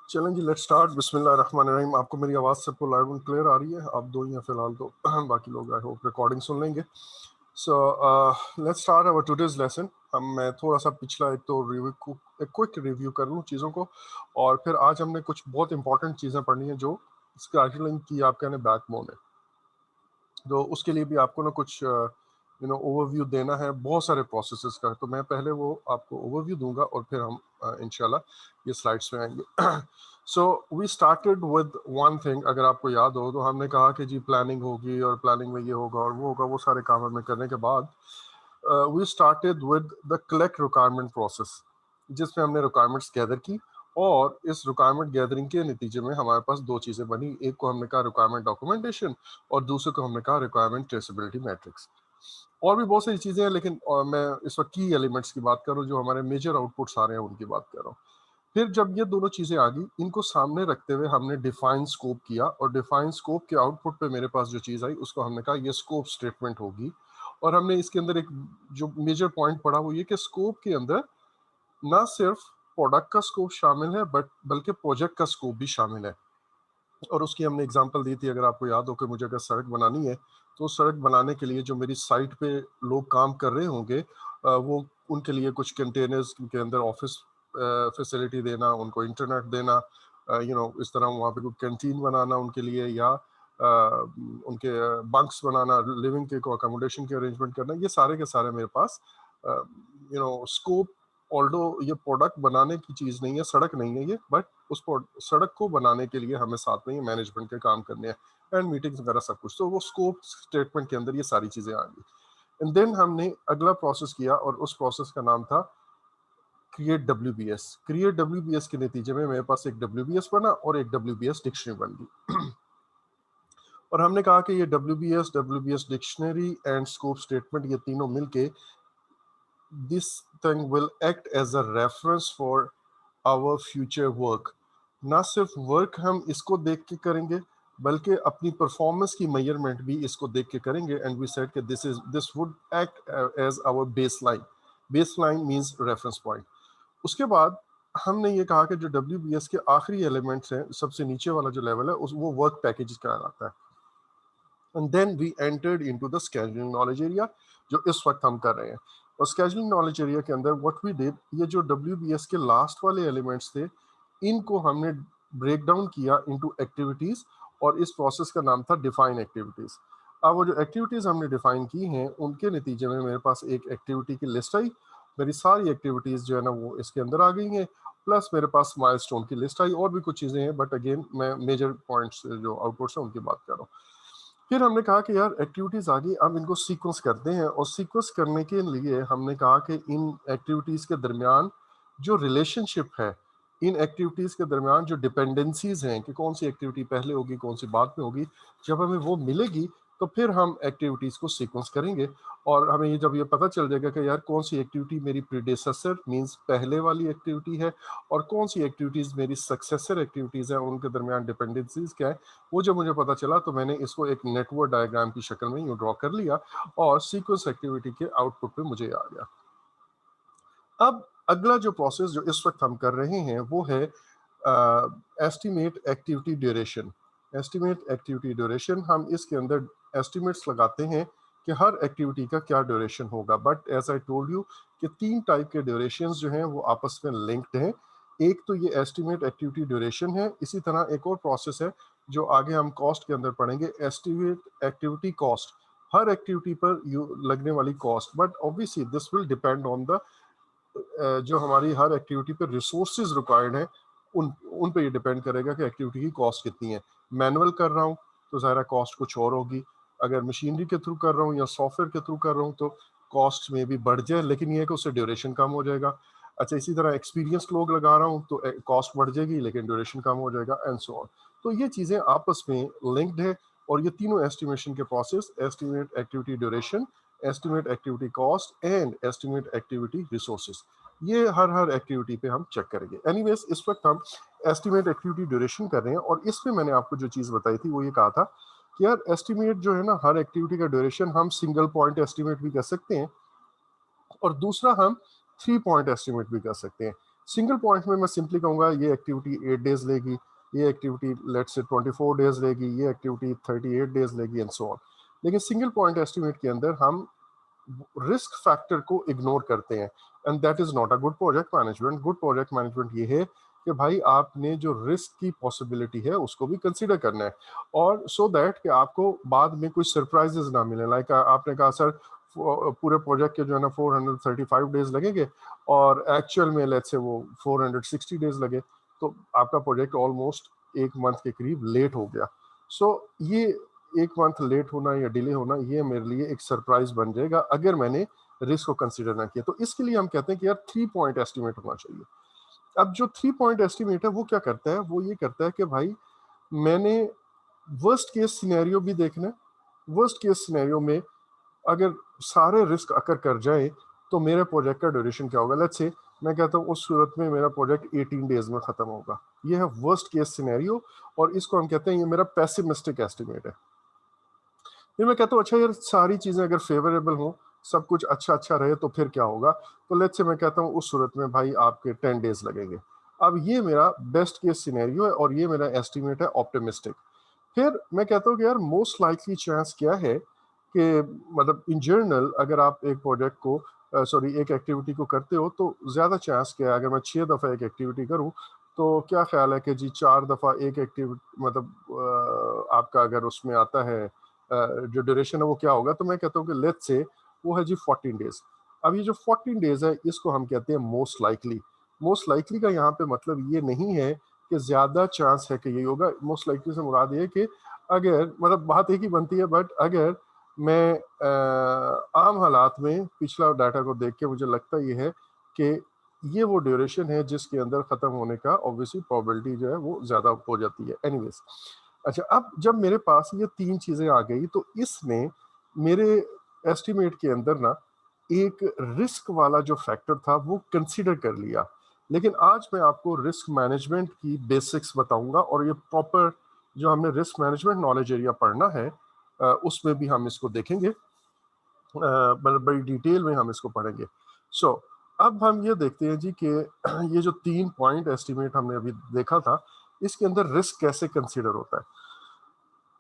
चलें जी, let's start. बिस्मिल्लाहिर्रहमानिर्रहीम। आपको मेरी आवाज़ सबको लाउड एंड क्लियर आ रही है? आप दो ही हैं फ़िलहाल, तो बाकी लोग आई होप रिकॉर्डिंग सुन लेंगे। So let's start our today's lesson. मैं थोड़ा सा पिछला एक तो रिव्यू को एक क्विक रिव्यू कर लूँ चीज़ों को, और फिर आज हमने कुछ बहुत इंपॉर्टेंट चीज़ें पढ़नी है जो स्केड्यूलिंग की आप कहने बैकबोन है। तो उसके लिए भी आपको ना कुछ ओवरव्यू देना है बहुत सारे प्रोसेसेस का। तो मैं पहले वो आपको ओवरव्यू दूंगा और फिर हम इंशाल्लाह ये स्लाइड्स में आएंगे। So we started with one thing. अगर आपको याद हो तो हमने कहा कि जी प्लानिंग होगी और प्लानिंग में ये होगा और वो होगा, वो सारे काम हमने करने के बाद we started with the collect requirement process, जिसमें हमने रिक्वायरमेंट्स गैदर की। और इस रिक्वायरमेंट गैदरिंग के नतीजे में हमारे पास दो चीज़ें बनी। एक को हमने कहा रिक्वायरमेंट डॉक्यूमेंटेशन, और दूसरे को हमने कहा रिक्वायरमेंट ट्रेसेबिलिटी मैट्रिक्स। और भी बहुत सारी चीज़ें हैं, लेकिन मैं इस वक्त की एलिमेंट्स की बात कर रहा हूँ, जो हमारे मेजर आउटपुट्स आ रहे हैं उनकी बात कर रहा हूँ। फिर जब ये दोनों चीज़ें आ गई, इनको सामने रखते हुए हमने डिफाइन स्कोप किया, और डिफाइन स्कोप के आउटपुट पे मेरे पास जो चीज़ आई उसको हमने कहा ये स्कोप स्टेटमेंट होगी। और हमने इसके अंदर एक जो मेजर पॉइंट पढ़ा वो ये कि स्कोप के अंदर ना सिर्फ प्रोडक्ट का स्कोप शामिल है बट बल्कि प्रोजेक्ट का स्कोप भी शामिल है। और उसकी हमने एग्जांपल दी थी, अगर आपको याद हो कि मुझे अगर सड़क बनानी है तो सड़क बनाने के लिए जो मेरी साइट पे लोग काम कर रहे होंगे, वो उनके लिए कुछ कंटेनर्स के अंदर ऑफिस फैसिलिटी देना, उनको इंटरनेट देना, इस तरह वहाँ पे कोई कैंटीन बनाना उनके लिए, या उनके बंक्स बनाना, लिविंग के अकोमोडेशन के अरेंजमेंट करना, ये सारे के सारे मेरे पास स्कोप। ऑल्डो ये प्रोडक्ट बनाने की चीज़ नहीं है, सड़क नहीं है ये, बट उस सड़क को बनाने के लिए हमें साथ में ये मैनेजमेंट के काम करने हैं एंड मीटिंग्स वगैरह सब कुछ। तो वो स्कोप स्टेटमेंट के अंदर ये सारी चीज़ें आ गई। एंड देन हमने अगला प्रोसेस किया, और उस प्रोसेस का नाम था create W B S. Create W B S के नतीजे में मेरे पास एक डब्ल्यू बी एस बना और एक डब्ल्यू बी एस डिक्शनरी बन गई। और हमने कहा कि ये W B S dictionary and scope statement, ये तीनों मिलके this thing will act as a reference for our future work. ना सिर्फ वर्क हम इसको देख के करेंगे, बल्कि अपनी परफॉर्मेंस की मेजरमेंट भी इसको देख के करेंगे। एंड वी सेड कि this would act as our baseline. Baseline means reference point. उसके बाद हमने ये कहा कि जो डब्ल्यू बी एस के आखिरी एलिमेंट्स हैं, सबसे नीचे वाला जो लेवल है वो वर्क पैकेज कहलाता है। And then we entered into the scheduling knowledge area, जो इस वक्त हम कर रहे हैं। और स्केड्यूलिंग नॉलेज एरिया के अंदर व्हाट वी डिड, ये जो WBS के लास्ट वाले एलिमेंट्स थे, इनको हमने ब्रेक डाउन किया इनटू एक्टिविटीज, और इस प्रोसेस का नाम था डिफाइन एक्टिविटीज। अब वो जो एक्टिविटीज हमने डिफाइन की हैं, उनके नतीजे में मेरे पास एक एक्टिविटी की लिस्ट आई। मेरी सारी एक्टिविटीज जो है ना वो इसके अंदर आ गई हैं, प्लस मेरे पास माइलस्टोन की लिस्ट आई। और भी कुछ चीज़ें हैं, बट अगेन मैं मेजर पॉइंट्स जो आउटपुट्स हैं उनकी बात कर रहा हूँ। फिर हमने कहा कि यार एक्टिविटीज आ गई, अब इनको सीक्वेंस करते हैं। और सीक्वेंस करने के लिए हमने कहा कि इन एक्टिविटीज के दरमियान जो रिलेशनशिप है, इन एक्टिविटीज के दरमियान जो डिपेंडेंसीज हैं कि कौन सी एक्टिविटी पहले होगी कौन सी बाद में होगी, जब हमें वो मिलेगी तो फिर हम एक्टिविटीज को सीक्वेंस करेंगे। और हमें ये जब ये पता चल जाएगा कि यार कौन सी एक्टिविटी मेरी प्रीडेसेसर मींस पहले वाली एक्टिविटी है, और कौन सी एक्टिविटीज मेरी सक्सेसर एक्टिविटीज है, उनके दरमियान डिपेंडेंसीज क्या है, वो जब मुझे पता चला तो मैंने इसको एक नेटवर्क डायग्राम की शक्ल में यूँ ड्रॉ कर लिया, और सीक्वेंस एक्टिविटी के आउटपुट पे मुझे आ गया। अब अगला जो प्रोसेस जो इस वक्त हम कर रहे हैं वो है estimate activity duration. Estimate activity duration, हम इसके अंदर एस्टिमेट्स लगाते हैं कि हर एक्टिविटी का क्या ड्यूरेशन होगा। But as I told you कि तीन टाइप के ड्यूरेशंस जो हैं वो आपस में लिंक्ड हैं। एक तो ये एस्टिमेट एक्टिविटी ड्यूरेशन है, इसी तरह एक और प्रोसेस है जो आगे हम कॉस्ट के अंदर पढ़ेंगे, एस्टिमेट एक्टिविटी कॉस्ट। हर एक्टिविटी पर लगने वाली cost, but obviously this will depend on the जो हमारी हर एक्टिविटी पे रिसोर्सेज रिक्वायर्ड हैं, उन पे ये डिपेंड करेगा कि एक्टिविटी की कॉस्ट कितनी है। मैनुअल कर रहा हूँ तो ज़ाहिर कॉस्ट कुछ और होगी, अगर मशीनरी के थ्रू कर रहा हूँ या सॉफ्टवेयर के थ्रू कर रहा हूँ तो कॉस्ट में भी बढ़ जाए, लेकिन ये है कि उससे ड्यूरेशन कम हो जाएगा। अच्छा, इसी तरह एक्सपीरियंस लोग लगा रहा हूँ तो कॉस्ट बढ़ जाएगी लेकिन ड्यूरेशन कम हो जाएगा, एंड सो ऑन। तो ये चीज़ें आपस में लिंक्ड है। और ये तीनों एस्टिमेशन के process, estimate activity duration, estimate activity cost and estimate activity resources, ये हर हर एक्टिविटी पे हम चेक करेंगे। एनीवेज, इस वक्त हम एस्टिमेट एक्टिविटी ड्यूरेशन कर रहे हैं, और इसमें मैंने आपको जो चीज़ बताई थी वो ये कहा था कि यार एस्टिमेट जो है ना, हर एक्टिविटी का ड्यूरेशन हम सिंगल पॉइंट एस्टिमेट भी कर सकते हैं, और दूसरा हम 3 पॉइंट एस्टिमेट भी कर सकते हैं। सिंगल पॉइंट में मैं सिंपली कहूँगा ये एक्टिविटी 8 डेज लेगी, ये एक्टिविटी लेट्स से 24 डेज लेगी, ये एक्टिविटी 38 डेज लेगी एंड सो ऑन। लेकिन सिंगल पॉइंट एस्टिमेट के अंदर हम रिस्क फैक्टर को इग्नोर करते हैं, and that is not a good project management. Good project management ये है कि भाई आपने जो रिस्क की पॉसिबिलिटी है उसको भी कंसीडर करना है, और सो दैट कि आपको बाद में कोई सरप्राइजेस ना मिले। लाइक आपने कहा सर पूरे प्रोजेक्ट के जो है ना 435 डेज लगेंगे और एक्चुअल में लेट्स से वो 460 डेज लगे, तो आपका प्रोजेक्ट ऑलमोस्ट एक मंथ के करीब लेट हो गया। सो ये एक मंथ लेट होना या डिले होना ये मेरे लिए एक सरप्राइज बन जाएगा अगर मैंने रिस्क को कंसीडर ना किया। तो इसके लिए हम कहते हैं कि यार 3 पॉइंट एस्टिमेट होना चाहिए। अब जो 3 पॉइंट एस्टिमेट है वो क्या करता है, वो ये करता है कि भाई मैंने वर्स्ट केस सिनेरियो भी देखना है। वर्स्ट केस सिनेरियो में अगर सारे रिस्क अकर कर जाए तो मेरे प्रोजेक्ट का ड्यूरेशन क्या होगा। लेट्स से मैं कहता हूँ उस सूरत में मेरा प्रोजेक्ट 18 डेज में खत्म होगा। ये है वर्स्ट केस सिनेरियो, और इसको हम कहते हैं ये मेरा पेसिमिस्टिक एस्टिमेट है। फिर मैं कहता हूँ अच्छा यार सारी चीज़ें अगर फेवरेबल हो, सब कुछ अच्छा अच्छा रहे तो फिर क्या होगा। तो लेट्स से मैं कहता हूँ उस सूरत में भाई आपके 10 डेज लगेंगे। अब ये मेरा बेस्ट केस सिनेरियो है और ये मेरा एस्टिमेट है ऑप्टिमिस्टिक। फिर मैं कहता हूँ कि यार मोस्ट लाइकली चांस क्या है कि मतलब इन जनरल अगर आप एक प्रोजेक्ट को सॉरी एक एक्टिविटी को करते हो तो ज़्यादा चांस क्या है अगर मैं 6 दफ़ा एक एक्टिविटी करूँ तो क्या ख्याल है कि जी 4 दफ़ा एक एक्टिविटी मतलब आपका अगर उसमें आता है जो ड्यूरेशन है वो क्या होगा। तो मैं कहता हूँ कि लेट्स से वो है जी 14 डेज। अब ये जो 14 डेज है इसको हम कहते हैं मोस्ट लाइकली। मोस्ट लाइकली का यहाँ पे मतलब ये नहीं है कि ज़्यादा चांस है कि यही होगा। मोस्ट लाइकली से मुराद ये कि अगर मतलब बात एक ही बनती है, बट अगर मैं आम हालात में पिछला डाटा को देख के मुझे लगता ये है कि ये वो ड्यूरेशन है जिसके अंदर ख़त्म होने का ऑब्वियसली प्रोबेबिलिटी जो है वो ज़्यादा हो जाती है। एनीवेज, अच्छा अब जब मेरे पास ये 3 चीज़ें आ गई तो इसने मेरे एस्टिमेट के अंदर ना एक रिस्क वाला जो फैक्टर था वो कंसीडर कर लिया। लेकिन आज मैं आपको रिस्क मैनेजमेंट की बेसिक्स बताऊंगा, और ये प्रॉपर जो हमने रिस्क मैनेजमेंट नॉलेज एरिया पढ़ना है उसमें भी हम इसको देखेंगे, बड़ी डिटेल में हम इसको पढ़ेंगे। सो अब हम ये देखते हैं जी कि ये जो 3 पॉइंट एस्टिमेट हमने अभी देखा था इसके अंदर रिस्क कैसे कंसीडर होता है।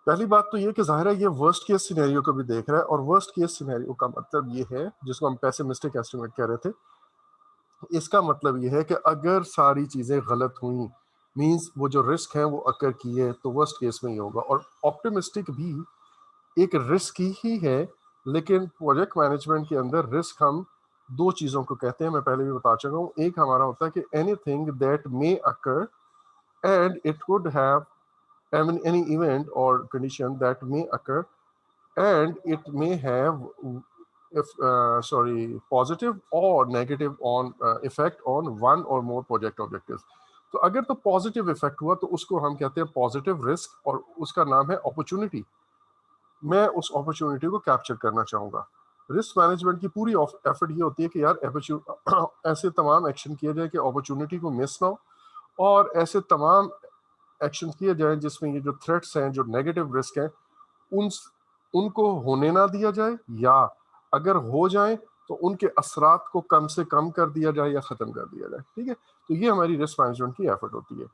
पहली बात तो ये कि ज़ाहिर है ये वर्स्ट केस सिनेरियो को भी देख रहा है, और वर्स्ट केस सिनेरियो का मतलब ये है जिसको हम पेसिमिस्टिक एस्टिमेट कह रहे थे। इसका मतलब ये है कि अगर सारी चीज़ें गलत हुई मींस वो जो रिस्क है वो अकर की है तो वर्स्ट केस में ही होगा। और ऑप्टिमिस्टिक भी एक रिस्क ही है, लेकिन प्रोजेक्ट मैनेजमेंट के अंदर रिस्क हम 2 चीज़ों को कहते हैं, मैं पहले भी बता चुका हूँ। एक हमारा होता है कि anything that may occur and it could have any event or condition that may occur and it may have if sorry positive or negative on effect on one or more project objectives। तो अगर तो positive effect हुआ तो उसको हम कहते हैं positive risk, और उसका नाम है अपॉर्चुनिटी। मैं उस अपॉर्चुनिटी को कैप्चर करना चाहूँगा। रिस्क मैनेजमेंट की पूरी एफर्ट ये होती है कि यार ऐसे तमाम एक्शन किए जाए कि अपॉर्चुनिटी को मिस ना हो, और ऐसे तमाम एक्शन किए जाएं जिसमें ये जो थ्रेट्स हैं जो नेगेटिव रिस्क हैं उन उनको होने ना दिया जाए, या अगर हो जाए तो उनके असरात को कम से कम कर दिया जाए या ख़त्म कर दिया जाए। ठीक है, तो ये हमारी रिस्क मैनेजमेंट की एफर्ट होती है।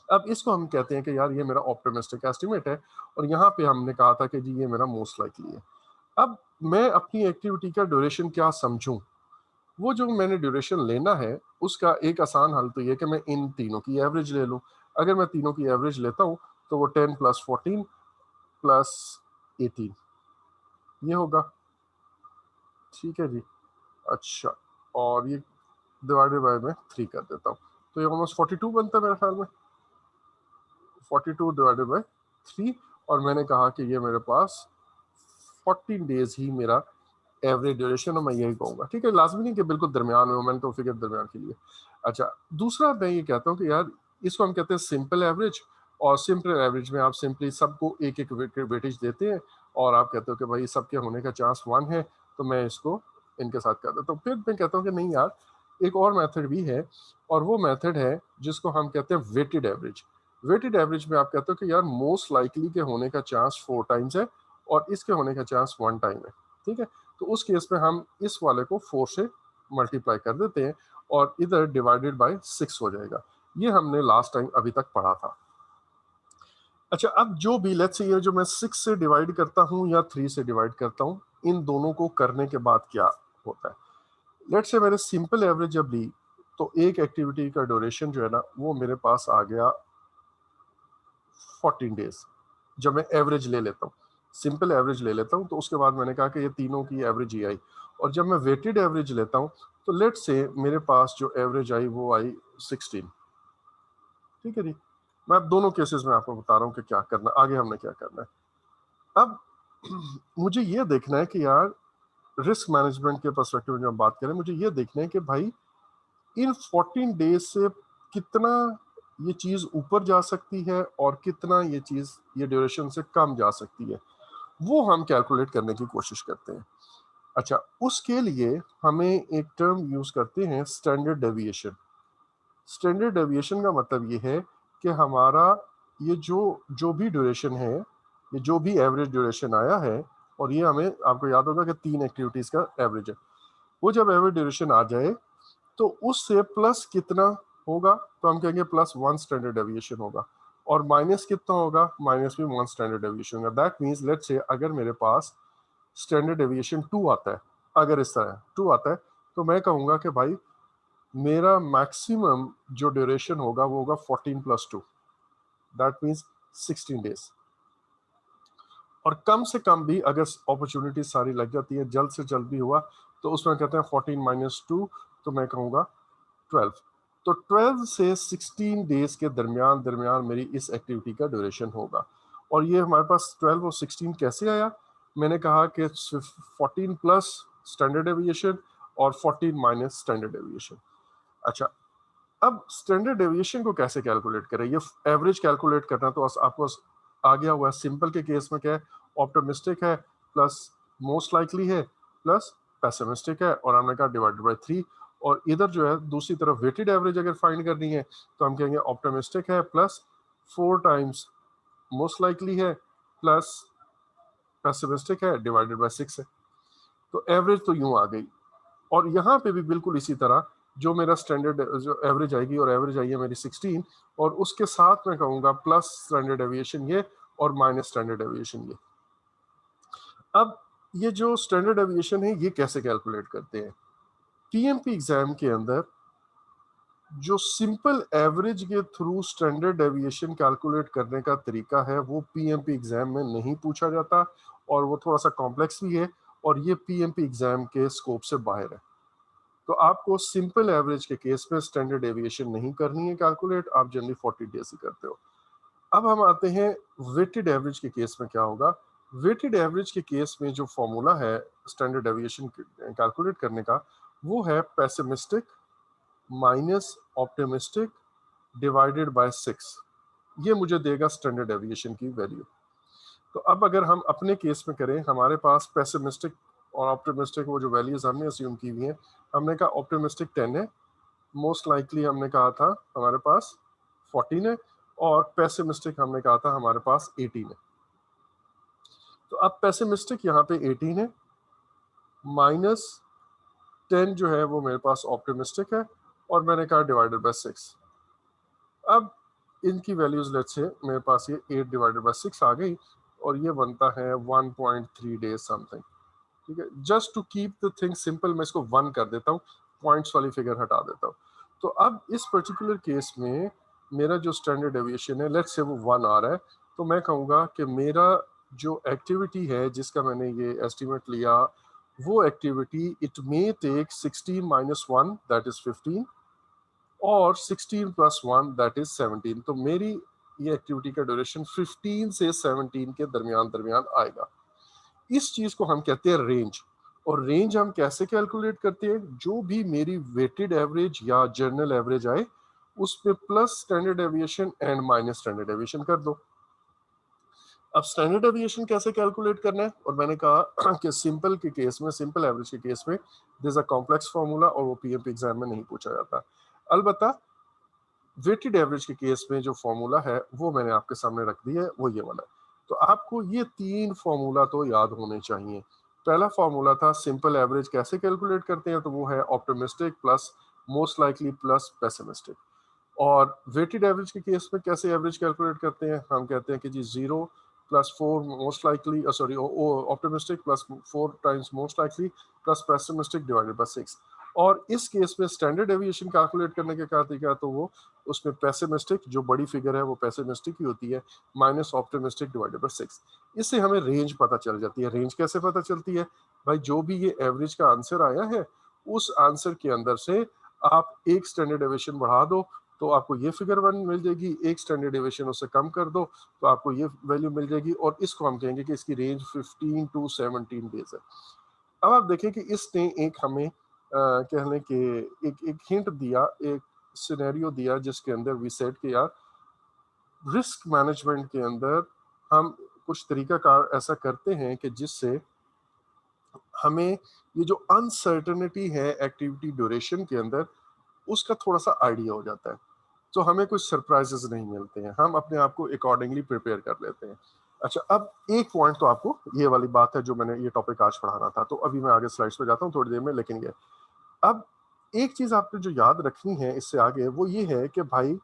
अब इसको हम कहते हैं कि यार ये मेरा ऑप्टिमिस्टिक एस्टिमेट है, और यहाँ पे हमने कहा था कि जी ये मेरा मोस्ट लाइकली है। अब मैं अपनी एक्टिविटी का ड्यूरेशन क्या समझूं, वो जो मैंने ड्यूरेशन लेना है उसका एक आसान हल तो ये कि मैं इन तीनों की एवरेज ले लूं। अगर मैं तीनों की एवरेज लेता हूं तो वो 10 + 14 + 18 ये होगा। ठीक है जी। अच्छा, और ये डिवाइडेड बाय मैं 3 कर देता हूँ तो ये ऑलमोस्ट 42 बनता है मेरे ख्याल में। 42 डिवाइडेड बाय 3, और मैंने कहा कि ये मेरे पास 14 डेज ही मेरा एवरेज ड्यूरेशन है, मैं यही कहूँगा। ठीक है, लाजमी नहीं कि बिल्कुल दरमियान में हो, मैंने तो फिगर दरमियान के लिए। अच्छा, दूसरा मैं ये कहता हूँ कि यार इसको हम कहते हैं सिंपल एवरेज, और सिंपल एवरेज में आप सिंपली सबको एक एक वेटेज देते हैं और आप कहते हो कि भाई सबके होने का चांस 1 है, तो मैं इसको इनके साथ कर देता हूँ। फिर मैं कहता हूँ कि नहीं यार एक और मेथड भी है, और वो मेथड है जिसको हम कहते हैं वेटेड एवरेज। वेटेड एवरेज में आप कहते हो कि यार मोस्ट लाइकली के होने का चांस 4 टाइम्स है और इसके होने का चांस 1 टाइम है। ठीक है, तो उस केस में हम इस वाले को 4 से मल्टीप्लाई कर देते हैं और इधर डिवाइडेड बाय 6 हो जाएगा। ये हमने लास्ट टाइम अभी तक पढ़ा था। अच्छा, अब जो भी लेट्स से ये जो मैं 6 से डिवाइड करता हूँ या 3 से डिवाइड करता हूँ, इन दोनों को करने के बाद क्या होता है। लेट्स से मैंने सिंपल एवरेज जब ली तो एक एक्टिविटी का ड्यूरेशन जो है ना वो मेरे पास आ गया 14 डेज। जब मैं एवरेज ले लेता हूँ, सिंपल एवरेज ले लेता हूँ, तो उसके बाद मैंने कहा कि ये तीनों की एवरेज ही आई। और जब मैं वेटेड एवरेज लेता हूँ तो लेट्स से मेरे पास जो एवरेज आई वो आई 16। ठीक है जी। मैं अब दोनों केसेस में आपको बता रहा हूँ कि क्या करना, आगे हमने क्या करना है। अब मुझे ये देखना है कि यार रिस्क मैनेजमेंट के पर्सपेक्टिव में जब हम बात करें, मुझे ये देखना है कि भाई इन 14 डेज से कितना ये चीज ऊपर जा सकती है और कितना ये चीज ये ड्यूरेशन से कम जा सकती है, वो हम कैलकुलेट करने की कोशिश करते हैं। अच्छा, उसके लिए हमें एक टर्म यूज करते हैं स्टैंडर्ड डेविएशन। स्टैंडर्ड डेविएशन का मतलब ये है कि हमारा ये जो जो भी ड्यूरेशन है, ये जो भी एवरेज ड्यूरेशन आया है, और ये हमें आपको याद होगा कि 3 एक्टिविटीज का एवरेज है, वो जब एवरेज ड्यूरेशन आ जाए तो उससे प्लस कितना होगा, तो हम कहेंगे +1 स्टैंडर्ड डेविएशन होगा। और माइनस कितना होगा, माइनस भी 1 स्टैंडर्ड डेविएशन होगा। दैट मीन्स लेट्स से अगर मेरे पास स्टैंडर्ड डेविएशन 2 आता है, अगर इस तरह 2 आता है, तो मैं कहूंगा कि भाई मेरा मैक्सिमम जो ड्यूरेशन होगा वो होगा 14 + 2, दैट मीन्स 16 डेज। और कम से कम भी अगर अपॉर्चुनिटी सारी लग जाती है, जल्द से जल्द भी हुआ, तो उसमें कहते हैं 14 - 2, तो मैं कहूँगा 12। तो 12 से 16 डेज के दरमियान दरमियान मेरी इस एक्टिविटी का ड्यूरेशन होगा। और ये हमारे पास 12 और 16 कैसे आया, मैंने कहा कि 14 प्लस स्टैंडर्ड डेविएशन और 14 माइनस स्टैंडर्ड डेविएशन। अच्छा, अब स्टैंडर्ड डेविएशन को कैसे कैलकुलेट करें, ये एवरेज कैलकुलेट करना तो आपको आ गया हुआ है। सिंपल के केस में क्या है, ऑप्टिमिस्टिक है प्लस मोस्ट लाइकली है प्लस पेसिमिस्टिक है, और हमने कहा डिवाइडेड बाय 3। और इधर जो है दूसरी तरफ वेटेड एवरेज अगर फाइंड करनी है तो हम कहेंगे ऑप्टिमिस्टिक है प्लस 4 टाइम्स मोस्ट लाइकली है प्लस पेसिमिस्टिक है डिवाइडेड बाय 6 है। तो एवरेज तो यूं आ गई। और यहाँ पे भी बिल्कुल इसी तरह जो मेरा स्टैंडर्ड जो एवरेज आएगी, और एवरेज आई है मेरी 16, और उसके साथ मैं कहूँगा प्लस स्टैंडर्ड डेविएशन ये और माइनस स्टैंडर्ड डेविएशन ये। अब ये जो स्टैंडर्ड डेविएशन है ये कैसे कैलकुलेट करते हैं, पीएमपी एग्जाम के अंदर जो सिंपल एवरेज के थ्रू स्टैंडर्ड डेविएशन कैलकुलेट करने का तरीका है वो पीएमपी एग्जाम में नहीं पूछा जाता, और वो थोड़ा सा कॉम्प्लेक्स भी है, और ये पीएमपी एग्जाम के स्कोप से बाहर है। तो आपको सिंपल एवरेज के केस में स्टैंडर्ड डेविएशन नहीं करनी है कैलकुलेट, आप जनरली 40 डेज ही करते हो। अब हम आते हैं वेटेड एवरेज के केस में क्या होगा। वेटेड एवरेज के केस में जो फॉर्मूला है स्टैंडर्ड डेविएशन कैलकुलेट करने का, वो है pessimistic minus optimistic divided by 6। ये मुझे देगा स्टैंडर्ड डेविएशन की वैल्यू। तो अब अगर हम अपने केस में करें, हमारे पास पेसिमिस्टिक और ऑप्टिमिस्टिक वो जो वैल्यूज हमने अस्यूम की हुई हैं, हमने कहा ऑप्टिमिस्टिक 10 है, मोस्ट लाइकली हमने कहा था हमारे पास 14 है, और पेसिमिस्टिक हमने कहा था हमारे पास 18 है। तो अब पेसिमिस्टिक यहाँ पे 18 है, माइनस 10 जो है वो मेरे पास ऑप्टिमिस्टिक है, और मैंने कहा डिवाइडेड बाय 6। अब इनकी वैल्यूज लेट्स से मेरे पास ये 8 डिवाइडेड बाय 6 आ गई, और ये बनता है 1.3 डेज समथिंग। ठीक है, just to keep the thing simple मैं इसको 1 कर देता हूँ, पॉइंट्स वाली फिगर हटा देता हूँ। तो अब इस पर्टिकुलर केस में मेरा जो स्टैंडर्ड डेविएशन है लेट्स से वो 1 आ रहा है, तो मैं कहूँगा कि मेरा जो एक्टिविटी है जिसका मैंने ये एस्टिमेट लिया, वो activity it may take 16 - 1 that is 15, और 16 + 1 दैट इज 17। तो मेरी ये एक्टिविटी का ड्यूरेशन 15 से 17 के दरमियान दरमियान आएगा। इस चीज को हम कहते हैं रेंज। और रेंज हम कैसे कैलकुलेट करते हैं, जो भी मेरी वेटेड एवरेज या जर्नल एवरेज आए उसमें plus standard deviation and minus standard deviation कर दो। अब स्टैंडर्ड डेविएशन कैसे कैलकुलेट करना है, और मैंने कहा कि सिंपल के केस में, सिंपल एवरेज के केस में this is a complex formula, और वो पीएमपी एग्जाम में नहीं पूछा जाता। अलबत्ता वेटेड एवरेज के केस में जो फॉर्मूला है वो मैंने आपके सामने रख दिया है, वो ये वाला है। तो आपको ये 3 फॉर्मूला तो याद होने चाहिए। पहला फॉर्मूला था सिंपल एवरेज कैसे कैलकुलेट करते हैं, तो वो है optimistic plus most likely plus pessimistic. और वेटेड एवरेज के केस में कैसे एवरेज कैलकुलेट करते हैं, हम कहते हैं कि जी 0 plus 4 most likely, sorry optimistic plus 4 times most likely plus pessimistic divided by 6। और इस केस में स्टैंडर्ड डेविएशन कैलकुलेट करने का क्या तरीका है, तो वो उसमें पेसिमिस्टिक जो बड़ी फिगर है वो पेसिमिस्टिक ही होती है माइनस ऑप्टिमिस्टिक डिवाइडेड बाय 6। इससे हमें रेंज पता चल जाती है। रेंज कैसे पता चलती है भाई, जो भी ये एवरेज का आंसर आया है उस आंसर के अंदर से आप एक स्टैंडर्ड डेविएशन बढ़ा दो तो आपको ये फिगर वन मिल जाएगी, एक स्टैंडर्ड डेविएशन उससे कम कर दो तो आपको ये वैल्यू मिल जाएगी, और इसको हम कहेंगे कि इसकी रेंज 15 टू 17 डेज है। अब आप देखें कि इसने एक हमें कहने के एक हिंट दिया, एक सिनेरियो दिया जिसके अंदर वी सेड कि यार रिस्क मैनेजमेंट के अंदर हम कुछ तरीकाकार ऐसा करते हैं कि जिससे हमें ये जो अनसर्टेनिटी है एक्टिविटी ड्यूरेशन के अंदर उसका थोड़ा सा आइडिया हो जाता है, तो हमें कुछ सरप्राइजेस नहीं मिलते हैं, हम अपने आप को अकॉर्डिंगली प्रिपेयर कर लेते हैं। अच्छा, अब एक पॉइंट तो आपको ये वाली बात है जो मैंने ये टॉपिक आज पढ़ाना था, तो अभी मैं आगे स्लाइड्स पे जाता हूँ थोड़ी देर में, लेकिन ये अब एक चीज आपने जो याद रखनी है इससे आगे वो ये है कि भाई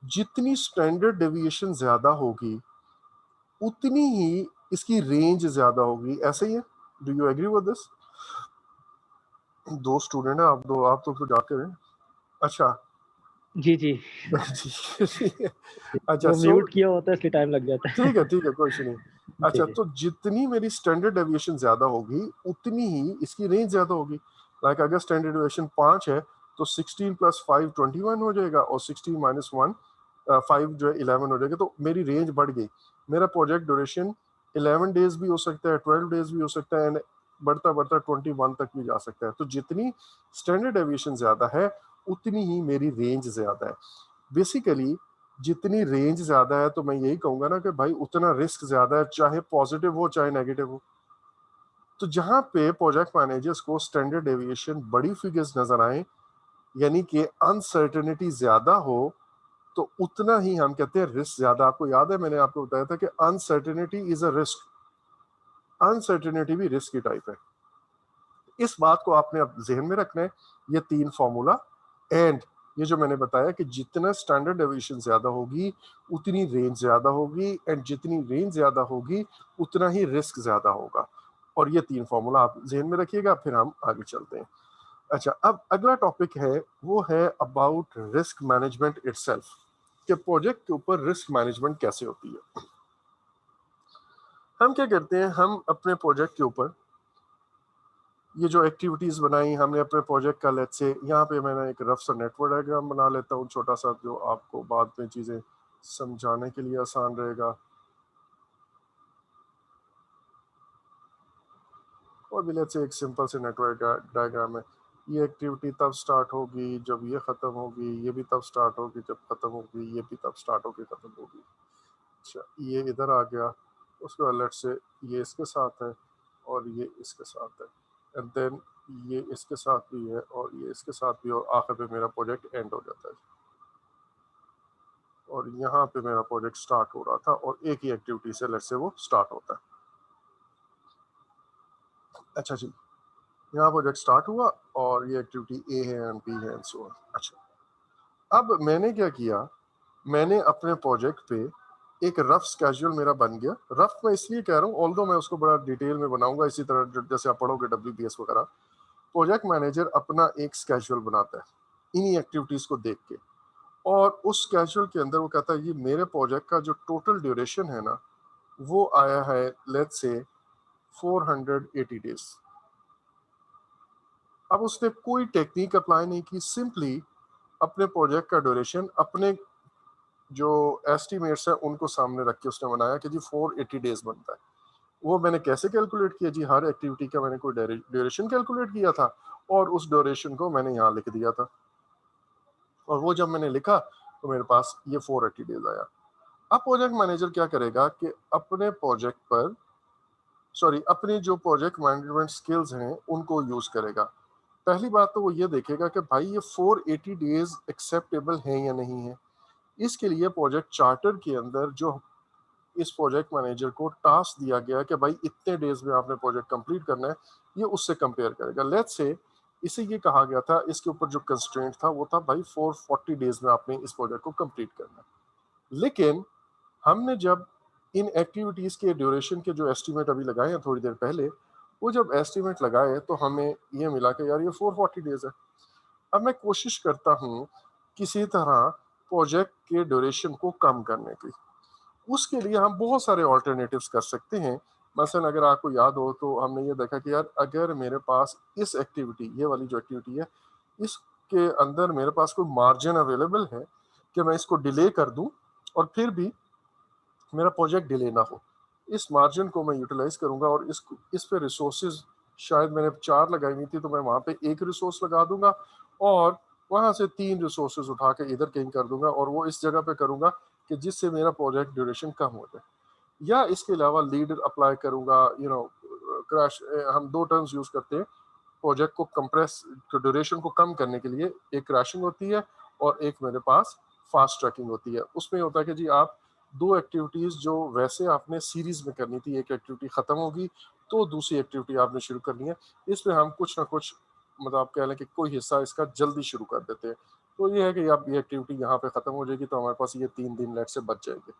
जितनी स्टैंडर्ड डेविएशन ज्यादा होगी उतनी ही इसकी रेंज ज्यादा होगी, ऐसे ही है। Do you agree with this? दो स्टूडेंट है आप तो जाके रहे। अच्छा। जी जी। ठीक है। अच्छा वो सो म्यूट किया होता है इसलिए टाइम लग जाता है। ठीक है कोई इशू नहीं। जी अच्छा, जी। तो जितनी मेरी स्टैंडर्ड डेविएशन ज्यादा होगी उतनी ही इसकी रेंज ज्यादा होगी। लाइक अगर स्टैंडर्ड डेविएशन 5 है तो 16 प्लस 5 21 हो जाएगा, और 16 माइनस 1 5 जो है 11 हो जाएगा, तो मेरी रेंज बढ़ गई। मेरा प्रोजेक्ट ड्यूरेशन 11 डेज भी हो सकता है, 12 डेज भी हो सकता है, एंड बढ़ता बढ़ता 21 तक भी जा सकता है। तो जितनी स्टैंडर्ड डेविएशन ज्यादा है उतनी ही मेरी रेंज ज्यादा है। बेसिकली जितनी रेंज ज्यादा है तो मैं यही कहूंगा ना कि भाई उतना रिस्क ज्यादा है, चाहे पॉजिटिव हो चाहे नेगेटिव हो। तो जहां पे प्रोजेक्ट मैनेजर्स को स्टैंडर्ड डेविएशन बड़ी फिगर्स नजर आए, यानी कि अनसर्टेनिटी ज्यादा हो, तो उतना ही हम कहते हैं रिस्क ज्यादा। आपको याद है मैंने आपको बताया था कि uncertainty is a risk, uncertainty भी रिस्क की टाइप है। इस बात को आपने अब जहन में रखना है, ये 3 फॉर्मूला एंड ये जो मैंने बताया कि जितना स्टैंडर्ड डेविएशन ज्यादा होगी उतनी रेंज ज्यादा होगी, एंड जितनी रेंज ज्यादा होगी उतना ही रिस्क ज्यादा होगा। और ये 3 फॉर्मूला आप जहन में रखिएगा, फिर हम आगे चलते हैं। अच्छा, अब अगला टॉपिक है वो है अबाउट रिस्क मैनेजमेंट इटसेल्फ, कि प्रोजेक्ट के ऊपर रिस्क मैनेजमेंट कैसे होती है। हम क्या करते हैं, हम अपने प्रोजेक्ट के ऊपर ये जो एक्टिविटीज बनाई हमने अपने प्रोजेक्ट का, लेट्स से यहाँ पे मैंने एक रफ सा नेटवर्क डायग्राम बना लेता हूँ छोटा सा, जो आपको बाद में चीजें समझाने के लिए आसान रहेगा। और भी लेट्स से एक सिंपल से नेटवर्क डायग्राम है। ये एक्टिविटी तब स्टार्ट होगी जब ये खत्म होगी, ये भी तब स्टार्ट होगी जब खत्म होगी, ये भी तब स्टार्ट होगी खत्म होगी। अच्छा, ये इधर आ गया, उसके बाद लेट्स से ये इसके साथ है और ये इसके साथ है, एंड देन ये इसके साथ भी है और ये इसके साथ भी, और आखिर पे मेरा प्रोजेक्ट एंड हो जाता है। और यहाँ पे मेरा प्रोजेक्ट स्टार्ट हो रहा था और एक ही एक्टिविटी से लेट्स से वो स्टार्ट होता है। अच्छा जी, यहाँ प्रोजेक्ट स्टार्ट हुआ और ये एक्टिविटी ए है एंड बी है एंड सो ऑन। अच्छा, अब मैंने क्या किया, मैंने अपने प्रोजेक्ट पे एक रफ स्केड्यूल मेरा बन गया। रफ मैं इसलिए कह रहा हूँ, ऑल्दो मैं उसको बड़ा डिटेल में बनाऊंगा इसी तरह जैसे आप पढ़ोगे WBS वगैरह। प्रोजेक्ट मैनेजर अपना एक स्केड्यूल बनाता है इन्हीं एक्टिविटीज को देख के, और उस स्केड्यूल के अंदर वो कहता है ये मेरे प्रोजेक्ट का जो टोटल ड्यूरेशन है ना वो आया है लेट्स से 480 डेज। अब उसने कोई टेक्निक अप्लाई नहीं की, सिंपली अपने प्रोजेक्ट का ड्यूरेशन अपने जो एस्टिमेट्स है उनको सामने रख के उसने बनाया कि जी 480 डेज बनता है। वो मैंने कैसे कैलकुलेट किया जी, हर एक्टिविटी का मैंने कोई ड्यूरेशन कैलकुलेट किया था और उस ड्यूरेशन को मैंने यहाँ लिख दिया था, और वो जब मैंने लिखा तो मेरे पास ये 480 डेज आया। अब प्रोजेक्ट मैनेजर क्या करेगा कि अपने प्रोजेक्ट पर, सॉरी अपने जो प्रोजेक्ट मैनेजमेंट स्किल्स हैं उनको यूज करेगा। पहली बात तो वो ये देखेगा कि भाई ये 480 डेज एक्सेप्टेबल है या नहीं है। इसके लिए प्रोजेक्ट चार्टर के अंदर जो इस प्रोजेक्ट मैनेजर को टास्क दिया गया कि भाई इतने डेज में आपने प्रोजेक्ट कंप्लीट करना है, ये उससे कंपेयर करेगा। लेट्स से इसे ये कहा गया था, इसके ऊपर जो कंस्ट्रेंट था वो था भाई 440 डेज में आपने इस प्रोजेक्ट को कंप्लीट करना है। लेकिन हमने जब इन एक्टिविटीज के ड्यूरेशन के जो एस्टिमेट अभी लगाए हैं थोड़ी देर पहले, वो जब एस्टिमेट लगाए तो हमें ये मिला कि यार ये 440 डेज है। अब मैं कोशिश करता हूँ किसी तरह प्रोजेक्ट के ड्यूरेशन को कम करने की। उसके लिए हम बहुत सारे ऑल्टरनेटिव्स कर सकते हैं। मसलन अगर आपको याद हो तो हमने ये देखा कि यार अगर मेरे पास इस एक्टिविटी, ये वाली जो एक्टिविटी है, इसके अंदर मेरे पास कोई मार्जिन अवेलेबल है कि मैं इसको डिले कर दूं और फिर भी मेरा प्रोजेक्ट डिले ना हो, इस मार्जिन को मैं यूटिलाइज करूंगा और इस पे रिसोर्सेज शायद मैंने 4 लगाई हुई थी तो मैं वहां पे एक रिसोर्स लगा दूंगा और वहां से 3 रिसोर्सेज उठा के इधर कहीं कर दूंगा और वो इस जगह पे करूंगा कि जिससे मेरा प्रोजेक्ट ड्यूरेशन कम हो जाए। या इसके अलावा लीड अप्लाई करूंगा, क्रैश। हम दो टर्म्स यूज करते हैं प्रोजेक्ट को कंप्रेस, ड्यूरेशन को कम करने के लिए। एक क्रैशिंग होती है और एक मेरे पास फास्ट ट्रैकिंग होती है। उसमें होता है कि जी आप दो एक्टिविटीज जो वैसे आपने सीरीज में करनी थी, एक एक्टिविटी खत्म होगी तो दूसरी एक्टिविटी आपने शुरू करनी है, इसमें हम कुछ ना कुछ मतलब आप कह लें कि कोई हिस्सा इसका जल्दी शुरू कर देते हैं। तो ये है कि आप ये एक्टिविटी यहाँ पे खत्म हो जाएगी तो हमारे पास ये 3 दिन लेट से बच जाएंगे,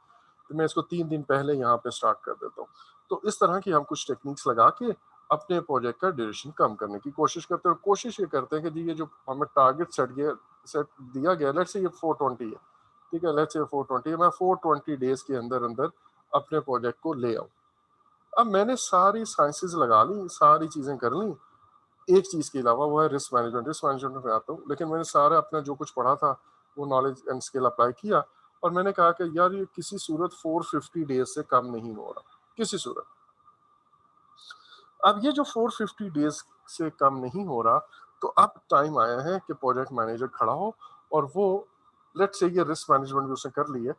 तो मैं इसको 3 दिन पहले यहाँ पे स्टार्ट कर देता हूँ। तो इस तरह की हम कुछ टेक्निक्स लगा के अपने प्रोजेक्ट का ड्यूरेशन कम करने की कोशिश करते हैं। और कोशिश ये करते हैं कि जी ये जो हमें टारगेट सेट दिया गया, लेट्स से ये 420 है, ठीक है, लेट्स से 420 है, मैं 420 डेज के अंदर अंदर अपने प्रोजेक्ट को ले आऊँ। अब मैंने सारी साइंसेस लगा ली, सारी चीजें कर ली, एक चीज के अलावा वो है रिस्क मैनेजमेंट। रिस्क मैनेजमेंट में आता हूँ, लेकिन मैंने सारा अपना जो कुछ पढ़ा था वो नॉलेज एंड स्किल अप्लाई किया और मैंने कहा कि यार ये किसी सूरत 450 डेज से कम नहीं हो रहा, किसी सूरत। अब ये जो 450 डेज से कम नहीं हो रहा, तो अब टाइम आया है कि प्रोजेक्ट मैनेजर खड़ा हो और वो, लेट्स से ये रिस्क मैनेजमेंट भी उसने कर लिया,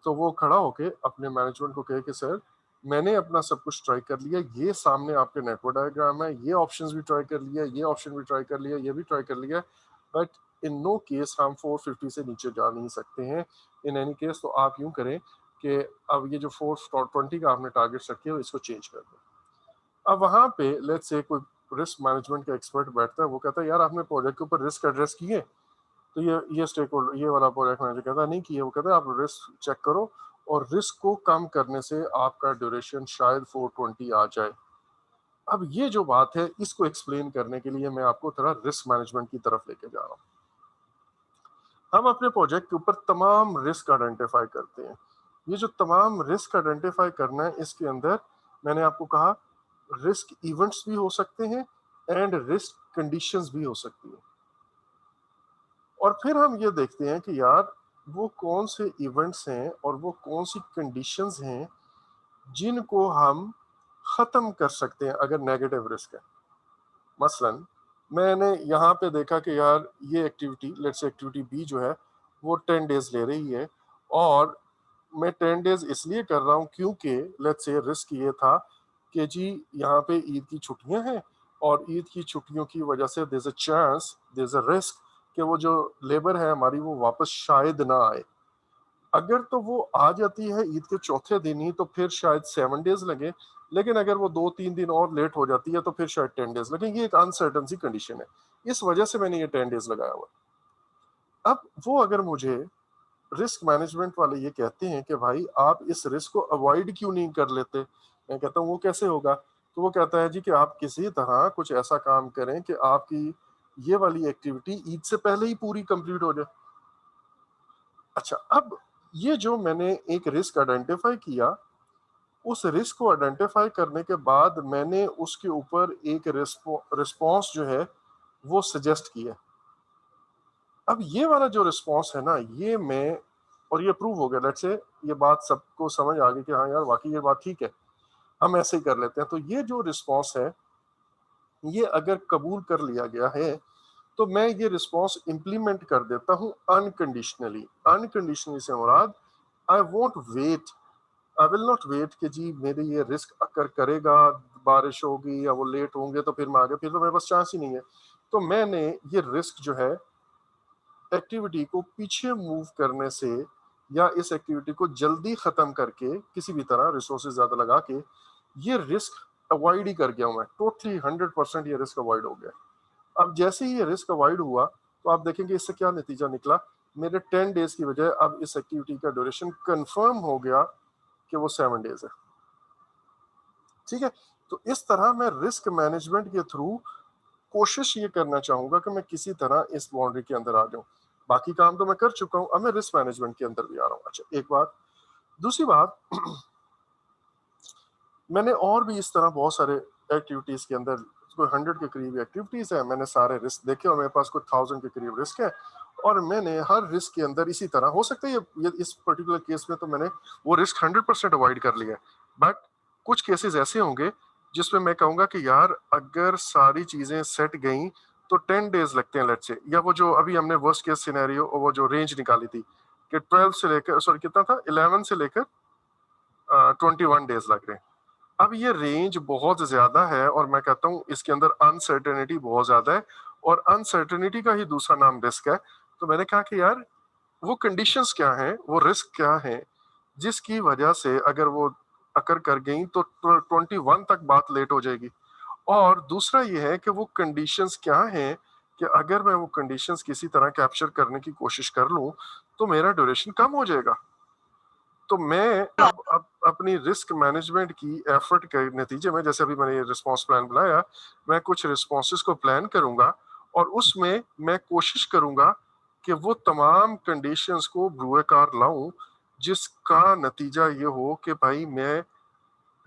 तो वो खड़ा होके अपने मैनेजमेंट को कहे कि सर मैंने अपना सब कुछ ट्राई कर लिया, ये सामने आपके नेटवर्क डायग्राम है, ये ऑप्शंस भी ट्राई कर लिया, ये ऑप्शन भी ट्राई कर लिया, ये भी ट्राई कर लिया, बट इन नो केस हम 450 से नीचे जा नहीं सकते हैं। इन एनी केस तो आप यूं करें कि अब ये जो 420 का आपने टारगेट रखे हो इसको चेंज कर दो। अब वहां पे लेट्स से कोई रिस्क मैनेजमेंट का एक्सपर्ट बैठता है, वो कहता है यार आपने प्रोजेक्ट के ऊपर रिस्क एड्रेस किए, तो ये स्टेक होल्डर, ये वाला प्रोजेक्ट मैनेजर कहता है नहीं किए। वो कहता है आप रिस्क चेक करो और रिस्क को कम करने से आपका ड्यूरेशन शायद 420 आ जाए। अब ये जो बात है इसको एक्सप्लेन करने के लिए मैं आपको थोड़ा रिस्क मैनेजमेंट की तरफ लेके जा रहा हूँ। हम अपने प्रोजेक्ट के ऊपर तमाम रिस्क आइडेंटिफाई करते हैं। ये जो तमाम रिस्क आइडेंटिफाई करना है, इसके अंदर मैंने आपको कहा रिस्क इवेंट्स भी हो सकते हैं एंड रिस्क कंडीशंस भी हो सकती हैं। और फिर हम ये देखते हैं कि यार वो कौन से इवेंट्स हैं और वो कौन सी कंडीशंस हैं जिनको हम खत्म कर सकते हैं अगर नेगेटिव रिस्क है। मसलन मैंने यहाँ पे देखा कि यार ये activity, let's say activity B जो है वो 10 डेज ले रही है और मैं 10 डेज इसलिए कर रहा हूँ क्योंकि लेट्स से रिस्क ये था कि जी यहाँ पे ईद की छुट्टियां हैं और ईद की छुट्टियों की वजह से there is a chance, there is a risk कि वो जो लेबर है हमारी वो वापस शायद ना आए। अगर तो वो आ जाती है ईद के चौथे दिन ही तो फिर शायद 7 डेज लगे, लेकिन अगर वो 2-3 दिन और लेट हो जाती है तो फिर शायद 10 डेज लगे। ये एक अनसर्टन सी कंडीशन है, इस वजह से मैंने ये 10 डेज लगाया हुआ। अब वो अगर मुझे रिस्क मैनेजमेंट वाले ये कहते हैं कि भाई आप इस रिस्क को अवॉइड क्यों नहीं कर लेते, मैं कहता हूँ वो कैसे होगा। तो वो कहता है जी कि आप किसी तरह कुछ ऐसा काम करें कि आपकी ये वाली एक्टिविटी ईद से पहले ही पूरी कंप्लीट हो जाए। अच्छा, अब ये जो मैंने एक रिस्क आइडेंटिफाई किया, उस रिस्क को आइडेंटिफाई करने के बाद मैंने उसके ऊपर एक रिस्पॉन्स जो है वो सजेस्ट किया। अब ये वाला जो रिस्पॉन्स है ना, ये मैं, और ये प्रूव हो गया, लेट्स से ये बात सबको समझ आ गई कि हाँ यार वाकई ये बात ठीक है, हम ऐसे ही कर लेते हैं। तो ये जो रिस्पॉन्स है ये अगर कबूल कर लिया गया है तो मैं ये रिस्पॉन्स इंप्लीमेंट कर देता हूँ अनकंडीशनली। अनकंडीशनली से मुराद I won't wait, I will not wait कि जी मेरे ये रिस्क अकर करेगा, बारिश होगी या वो लेट होंगे तो फिर मैं आगे, फिर तो मेरे पास चांस ही नहीं है। तो मैंने ये रिस्क जो है एक्टिविटी को पीछे मूव करने से या इस एक्टिविटी को जल्दी खत्म करके किसी भी तरह रिसोर्सेज ज्यादा लगा के ये रिस्क अवॉइड ही कर गया हूं मैं, टोटली 100% ये रिस्क अवॉइड हो गया। अब जैसे ही ये रिस्क अवॉइड हुआ तो आप देखेंगे इससे क्या नतीजा निकला, मेरे 10 डेज की बजाय अब इस एक्टिविटी का ड्यूरेशन कंफर्म हो गया कि वो 7 डेज है। ठीक है, तो इस तरह मैं रिस्क मैनेजमेंट के थ्रू कोशिश ये करना चाहूंगा कि मैं किसी तरह इस बाउंड्री के अंदर आ जाऊं। बाकी काम तो मैं कर चुका हूं, अब मैं रिस्क मैनेजमेंट के अंदर भी आ रहा हूं। अच्छा, एक बात। दूसरी बात, मैंने और भी इस तरह बहुत सारे एक्टिविटीज के अंदर, कोई 100 के करीब एक्टिविटीज है, मैंने सारे रिस्क देखे और मेरे पास कोई 1000 के करीब रिस्क है। और मैंने हर रिस्क के अंदर इसी तरह, हो सकता है ये इस पर्टिकुलर केस में तो मैंने वो रिस्क 100% अवॉइड कर लिया है, बट कुछ केसेस ऐसे होंगे जिसमें मैं कहूंगा कि यार अगर सारी चीजें सेट गई तो 10 डेज लगते हैं लेट्स से, या वो जो अभी हमने वर्स्ट केस सिनेरियो वो जो रेंज निकाली थी कि 12 से लेकर, सॉरी कितना था, 11 से लेकर 21 डेज लग रहे हैं। अब ये रेंज बहुत ज्यादा है और मैं कहता हूँ इसके अंदर अनसर्टेनिटी बहुत ज्यादा है, और अनसर्टेनिटी का ही दूसरा नाम रिस्क है। तो मैंने कहा कि यार वो कंडीशंस क्या हैं, वो रिस्क क्या है जिसकी वजह से अगर वो अकर कर गई तो 21 तक बात लेट हो जाएगी। और दूसरा ये है कि वो कंडीशंस क्या हैं कि अगर मैं वो कंडीशंस किसी तरह कैप्चर करने की कोशिश कर लूं तो मेरा ड्यूरेशन कम हो जाएगा। तो मैं अब अपनी रिस्क मैनेजमेंट की एफर्ट के नतीजे में, जैसे अभी मैंने ये रिस्पांस प्लान बनाया, मैं कुछ रिस्पॉन्सेस को प्लान करूंगा और उसमें मैं कोशिश करूंगा कि वो तमाम कंडीशंस को ब्रूएकार लाऊं जिसका नतीजा ये हो कि भाई मैं